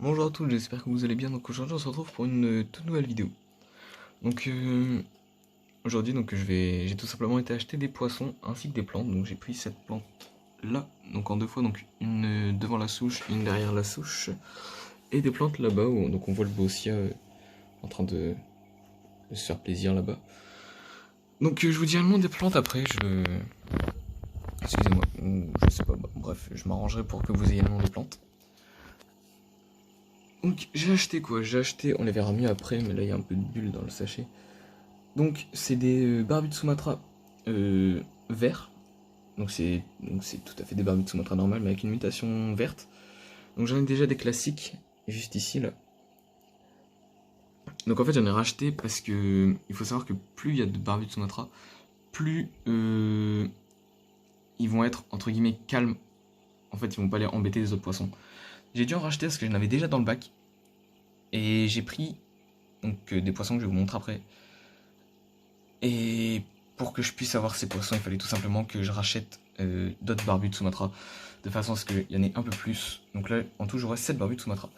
Bonjour à tous, j'espère que vous allez bien. Donc aujourd'hui on se retrouve pour une toute nouvelle vidéo. Donc aujourd'hui j'ai tout simplement été acheter des poissons ainsi que des plantes. Donc j'ai pris cette plante là, donc en deux fois, donc une devant la souche, une derrière la souche, et des plantes là-bas où donc on voit le bossia en train de se faire plaisir là-bas. Donc je vous dirai le nom des plantes après. Excusez-moi, je sais pas. Bref, je m'arrangerai pour que vous ayez le nom des plantes. Donc j'ai acheté quoi? J'ai acheté, on les verra mieux après, mais là il y a un peu de bulles dans le sachet. Donc c'est des barbus de Sumatra verts. Donc c'est tout à fait des barbus de Sumatra normal, mais avec une mutation verte. Donc j'en ai déjà des classiques, juste ici là. Donc en fait j'en ai racheté parce que il faut savoir que plus il y a de barbus de Sumatra, plus ils vont être entre guillemets calmes. En fait ils vont pas aller embêter les autres poissons. J'ai dû en racheter parce que j'en avais déjà dans le bac. Et j'ai pris donc des poissons que je vais vous montrer après. Et pour que je puisse avoir ces poissons, il fallait tout simplement que je rachète d'autres barbus de Sumatra, de façon à ce qu'il y en ait un peu plus. Donc là, en tout, j'aurai 7 barbus de Sumatra.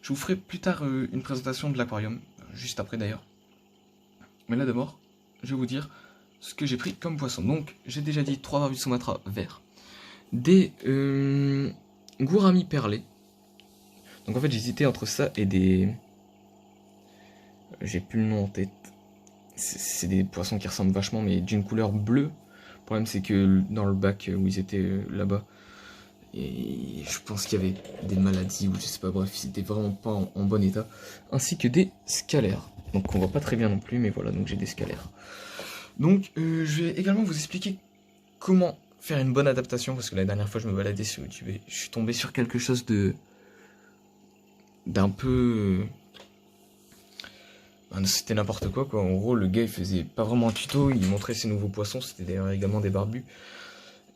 Je vous ferai plus tard une présentation de l'aquarium, juste après d'ailleurs. Mais là d'abord, je vais vous dire ce que j'ai pris comme poisson. Donc, j'ai déjà dit 3 barbus de Sumatra verts, des gouramis perlés. Donc en fait, j'hésitais entre ça et des... J'ai plus le nom en tête. C'est des poissons qui ressemblent vachement, mais d'une couleur bleue. Le problème, c'est que dans le bac où ils étaient là-bas, et je pense qu'il y avait des maladies, ou je sais pas, bref, ils étaient vraiment pas en bon état. Ainsi que des scalaires. Donc on voit pas très bien non plus, mais voilà, donc j'ai des scalaires. Donc je vais également vous expliquer comment faire une bonne adaptation, parce que la dernière fois je me baladais sur YouTube et je suis tombé sur quelque chose d'un peu... C'était n'importe quoi. En gros, le gars il faisait pas vraiment un tuto, il montrait ses nouveaux poissons, c'était d'ailleurs également des barbus.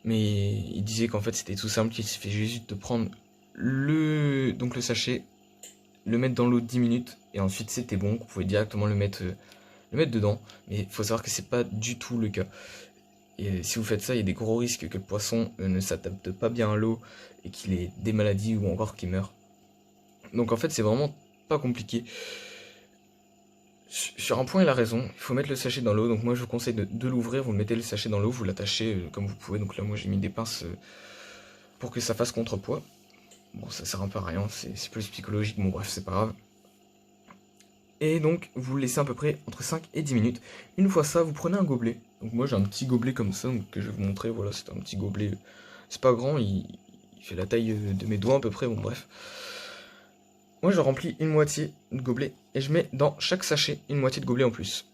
Mais il disait qu'en fait c'était tout simple, qu'il suffit juste de prendre le sachet, le mettre dans l'eau 10 minutes, et ensuite c'était bon, vous pouvez directement le mettre dedans. Mais il faut savoir que c'est pas du tout le cas. Et si vous faites ça, il y a des gros risques que le poisson ne s'adapte pas bien à l'eau, et qu'il ait des maladies ou encore qu'il meure. Donc en fait c'est vraiment pas compliqué. Sur un point, il a raison, il faut mettre le sachet dans l'eau, donc moi je vous conseille de l'ouvrir, vous mettez le sachet dans l'eau, vous l'attachez comme vous pouvez, donc là moi j'ai mis des pinces pour que ça fasse contrepoids. Bon, ça sert un peu à rien, c'est plus psychologique, bon bref, c'est pas grave. Et donc, vous le laissez à peu près entre 5 et 10 minutes. Une fois ça, vous prenez un gobelet. Donc moi j'ai un petit gobelet comme ça, donc, que je vais vous montrer, voilà, c'est un petit gobelet, c'est pas grand, il fait la taille de mes doigts à peu près, bon bref. Moi je remplis une moitié de gobelet et je mets dans chaque sachet une moitié de gobelet en plus.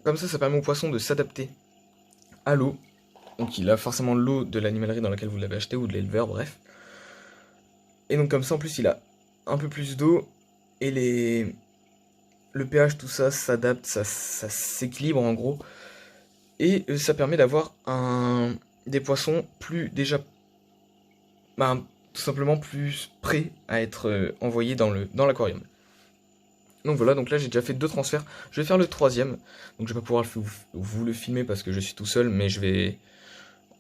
Comme ça permet au poisson de s'adapter à l'eau. Donc il a forcément l'eau de l'animalerie dans laquelle vous l'avez acheté ou de l'éleveur, bref. Et donc comme ça en plus il a un peu plus d'eau et le pH, tout ça s'adapte, ça s'équilibre en gros. Et ça permet d'avoir des poissons plus déjà... tout simplement plus prêts à être envoyés dans l'aquarium. Donc voilà, donc là j'ai déjà fait 2 transferts. Je vais faire le 3e. Donc je vais pas pouvoir vous le filmer parce que je suis tout seul, mais je vais...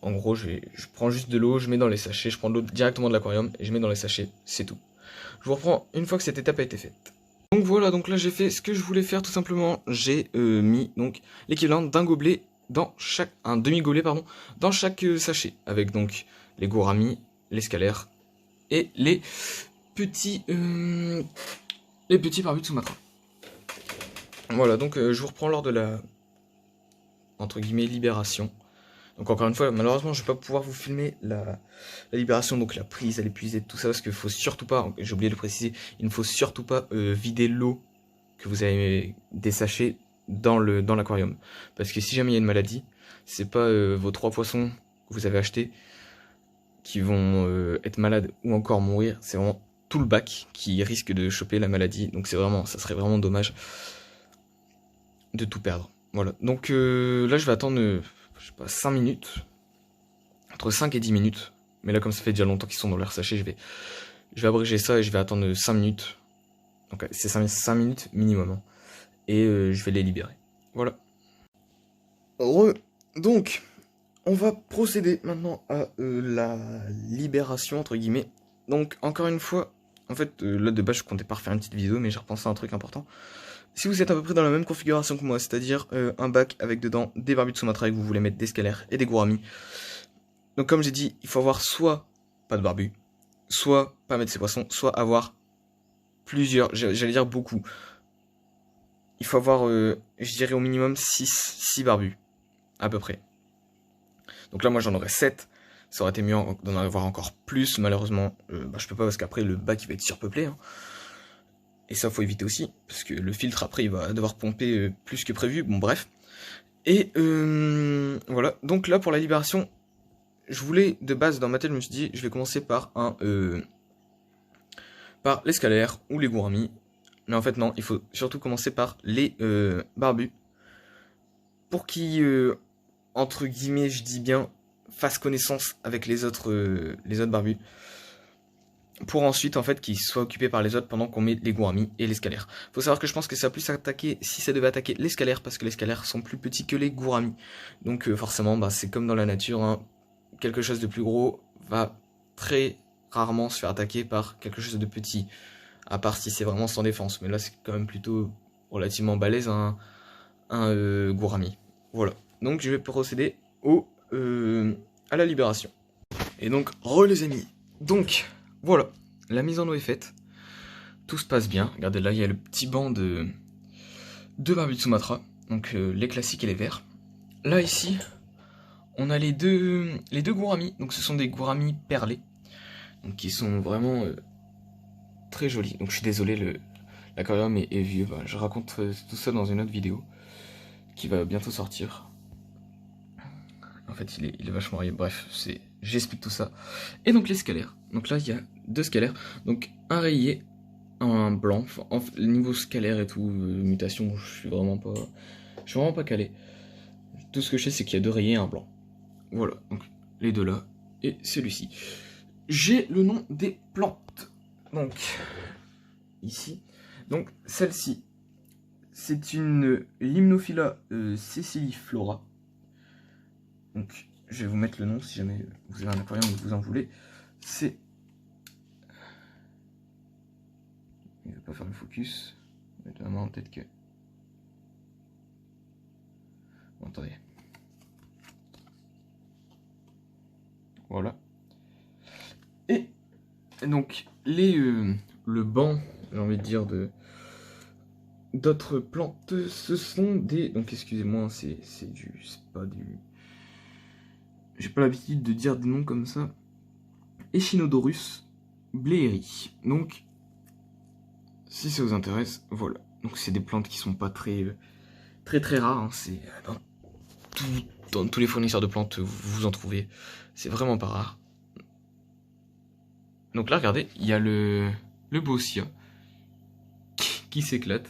En gros, je prends juste de l'eau, je mets dans les sachets, je prends de l'eau directement de l'aquarium et je mets dans les sachets, c'est tout. Je vous reprends une fois que cette étape a été faite. Donc voilà, donc là j'ai fait ce que je voulais faire tout simplement. J'ai mis donc l'équivalent d'un gobelet dans chaque... un demi-gobelet pardon, dans chaque sachet. Avec donc les gouramis, les scalaires et les petits barbus de Sumatra. Voilà, donc je vous reprends lors de la entre guillemets libération. Donc encore une fois, malheureusement, je vais pas pouvoir vous filmer la libération, donc la prise, à l'épuisée, tout ça, parce qu'il faut surtout pas, j'ai oublié de le préciser, il ne faut surtout pas vider l'eau que vous avez des sachets dans l'aquarium. Parce que si jamais il y a une maladie, c'est pas vos 3 poissons que vous avez achetés qui vont être malades ou encore mourir, c'est vraiment tout le bac qui risque de choper la maladie. Donc ça serait vraiment dommage de tout perdre. Voilà, donc là je vais attendre, je sais pas, 5 minutes, entre 5 et 10 minutes, mais là comme ça fait déjà longtemps qu'ils sont dans leur sachet, je vais abréger ça et je vais attendre 5 minutes, donc c'est 5 minutes minimum, hein. Et je vais les libérer, voilà. Donc, on va procéder maintenant à la libération, entre guillemets. Donc, encore une fois, En fait, là de base je comptais pas refaire une petite vidéo, mais j'ai repensé à un truc important. Si vous êtes à peu près dans la même configuration que moi, c'est-à-dire un bac avec dedans des barbus de Sumatra et que vous voulez mettre des scalaires et des gouramis. Donc comme j'ai dit, il faut avoir soit pas de barbus, soit pas mettre ses poissons, soit avoir plusieurs, j'allais dire beaucoup. Il faut avoir, je dirais au minimum 6 barbus, à peu près. Donc là moi j'en aurais 7. Ça aurait été mieux d'en avoir encore plus. Malheureusement, je peux pas parce qu'après le bac il va être surpeuplé. Hein. Et ça faut éviter aussi. Parce que le filtre après il va devoir pomper plus que prévu. Bon bref. Et voilà. Donc là pour la libération, je voulais de base dans ma tête je me suis dit je vais commencer par par les scalaires ou les gouramis. Mais en fait non, il faut surtout commencer par les barbus. Pour qu'ils, entre guillemets je dis bien, fasse connaissance avec les autres barbus, pour ensuite en fait qu'ils soient occupés par les autres pendant qu'on met les gouramis et les scalaires. Faut savoir que je pense que ça va plus attaquer si ça devait attaquer les scalaires, parce que les scalaires sont plus petits que les gouramis. Donc forcément bah, c'est comme dans la nature, hein, quelque chose de plus gros va très rarement se faire attaquer par quelque chose de petit, à part si c'est vraiment sans défense, mais là c'est quand même plutôt relativement balèze un gourami. Voilà, donc je vais procéder à la libération. Et donc, les amis. Donc, voilà, la mise en eau est faite. Tout se passe bien. Regardez, là, il y a le petit banc de barbus de Sumatra. Donc, les classiques et les verts. Là, ici, on a les deux gouramis. Donc, ce sont des gouramis perlés. Donc, qui sont vraiment très jolis. Donc, je suis désolé, l'aquarium est vieux. Bah, je raconte tout ça dans une autre vidéo qui va bientôt sortir. En fait, il est vachement rayé. Bref, j'explique tout ça. Et donc les scalaires. Donc là, il y a 2 scalaires. Donc un rayé, un blanc. Enfin, niveau scalaire et tout, mutation, je suis vraiment pas calé. Tout ce que je sais, c'est qu'il y a 2 rayés et un blanc. Voilà, donc les deux là. Et celui-ci. J'ai le nom des plantes. Donc, ici. Donc, celle-ci, c'est une Limnophila sessiliflora. Donc, je vais vous mettre le nom si jamais vous avez un aquarium et que vous en voulez. C'est... Il ne va pas faire le focus. Évidemment, peut-être que... Bon, attendez. Voilà. Et donc, le banc, j'ai envie de dire, d'autres plantes, ce sont des... Donc, excusez-moi, c'est pas du... J'ai pas l'habitude de dire des noms comme ça. Echinodorus blairi. Donc, si ça vous intéresse, voilà. Donc, c'est des plantes qui sont pas très rares. Hein. C'est dans tous les fournisseurs de plantes, vous en trouvez. C'est vraiment pas rare. Donc là, regardez, il y a le Bossia qui s'éclate.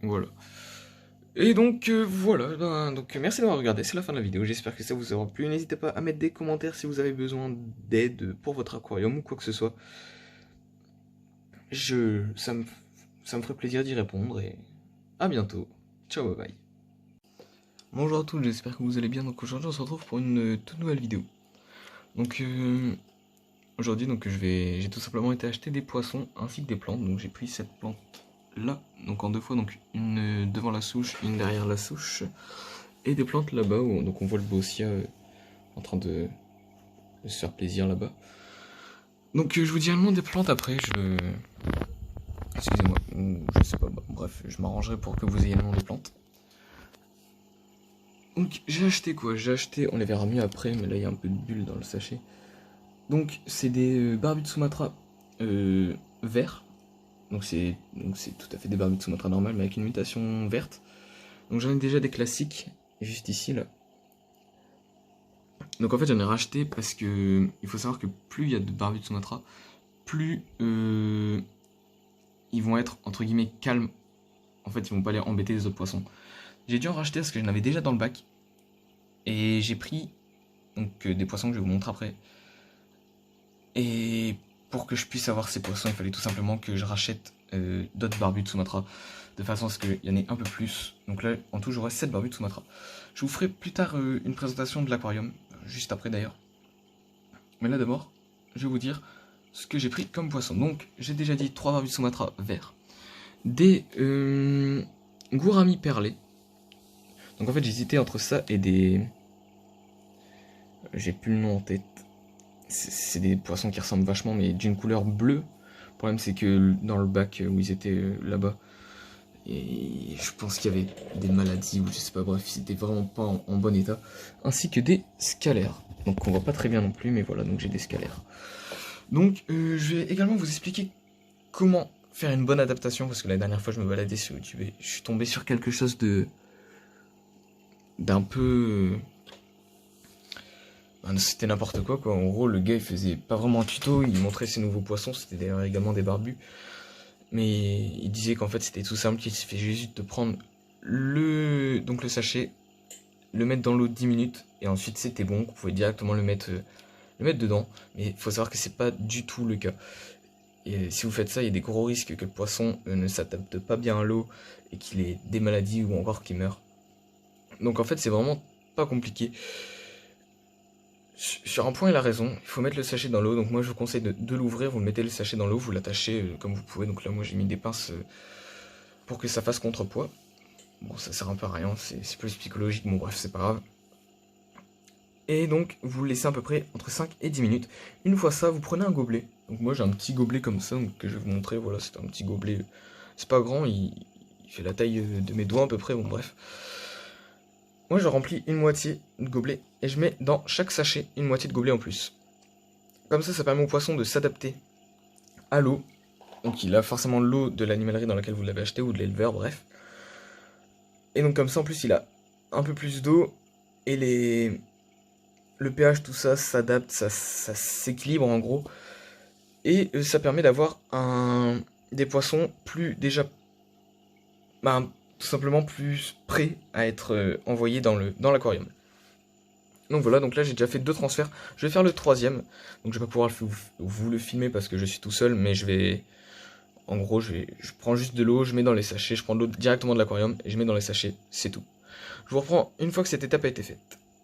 Voilà. Et donc voilà, donc merci d'avoir regardé, c'est la fin de la vidéo, j'espère que ça vous aura plu. N'hésitez pas à mettre des commentaires si vous avez besoin d'aide pour votre aquarium ou quoi que ce soit. Ça me ferait plaisir d'y répondre et à bientôt. Ciao, bye bye. Bonjour à tous, j'espère que vous allez bien. Donc aujourd'hui on se retrouve pour une toute nouvelle vidéo. Donc aujourd'hui donc j'ai tout simplement été acheter des poissons ainsi que des plantes. Donc j'ai pris cette plante là, donc en 2 fois, donc une devant la souche, une derrière la souche, et des plantes là-bas, donc on voit le Bossia en train de se faire plaisir là-bas. Donc je vous dis le nom des plantes après, excusez-moi, je sais pas, bref, je m'arrangerai pour que vous ayez le nom des plantes. Donc j'ai acheté quoi? J'ai acheté, on les verra mieux après, mais là il y a un peu de bulle dans le sachet. Donc c'est des barbus de Sumatra verts. Donc c'est tout à fait des barbus de Sumatra normal, mais avec une mutation verte. Donc j'en ai déjà des classiques, juste ici là. Donc en fait j'en ai racheté parce que il faut savoir que plus il y a de barbus de Sumatra, plus ils vont être entre guillemets calmes. En fait ils vont pas aller embêter les autres poissons. J'ai dû en racheter parce que j'en avais déjà dans le bac. Et j'ai pris donc des poissons que je vais vous montrer après. Et pour que je puisse avoir ces poissons, il fallait tout simplement que je rachète d'autres barbus de Sumatra, de façon à ce qu'il y en ait un peu plus. Donc là, en tout, j'aurai 7 barbus de Sumatra. Je vous ferai plus tard une présentation de l'aquarium, juste après d'ailleurs. Mais là d'abord, je vais vous dire ce que j'ai pris comme poisson. Donc j'ai déjà dit 3 barbus Sumatra verts, des gouramis perlés. Donc en fait j'hésitais entre ça et des... J'ai plus le nom en tête. C'est des poissons qui ressemblent vachement mais d'une couleur bleue. Le problème c'est que dans le bac où ils étaient là-bas, et je pense qu'il y avait des maladies ou je sais pas, bref, ils étaient vraiment pas en bon état. Ainsi que des scalaires. Donc on voit pas très bien non plus, mais voilà, donc j'ai des scalaires. Donc je vais également vous expliquer comment faire une bonne adaptation, parce que la dernière fois je me baladais sur YouTube et je suis tombé sur quelque chose d'un peu... c'était n'importe quoi. En gros, le gars il faisait pas vraiment un tuto, il montrait ses nouveaux poissons, c'était d'ailleurs également des barbus. Mais il disait qu'en fait c'était tout simple, qu'il suffit juste de prendre le sachet, le mettre dans l'eau 10 minutes, et ensuite c'était bon, vous pouvez directement le mettre dedans. Mais il faut savoir que c'est pas du tout le cas. Et si vous faites ça, il y a des gros risques que le poisson ne s'adapte pas bien à l'eau, et qu'il ait des maladies ou encore qu'il meure. Donc en fait c'est vraiment pas compliqué. Sur un point, il a raison, il faut mettre le sachet dans l'eau, donc moi je vous conseille de l'ouvrir, vous mettez le sachet dans l'eau, vous l'attachez comme vous pouvez, donc là moi j'ai mis des pinces pour que ça fasse contrepoids. Bon, ça sert un peu à rien, c'est plus psychologique, bon bref, c'est pas grave. Et donc, vous le laissez à peu près entre 5 et 10 minutes. Une fois ça, vous prenez un gobelet. Donc moi j'ai un petit gobelet comme ça, donc, que je vais vous montrer, voilà, c'est un petit gobelet, c'est pas grand, il fait la taille de mes doigts à peu près, bon bref. Moi je remplis une moitié de gobelet et je mets dans chaque sachet une moitié de gobelet en plus. Comme ça permet au poisson de s'adapter à l'eau. Donc il a forcément l'eau de l'animalerie dans laquelle vous l'avez acheté ou de l'éleveur, bref. Et donc comme ça en plus il a un peu plus d'eau et le pH tout ça s'adapte, ça s'équilibre en gros. Et ça permet d'avoir des poissons plus déjà... tout simplement plus prêt à être envoyé dans l'aquarium. Donc voilà, donc là j'ai déjà fait 2 transferts, je vais faire le 3e, donc je vais pas pouvoir vous le filmer parce que je suis tout seul, mais je vais, en gros je prends juste de l'eau, je mets dans les sachets, je prends de l'eau directement de l'aquarium et je mets dans les sachets, c'est tout. Je vous reprends une fois que cette étape a été faite.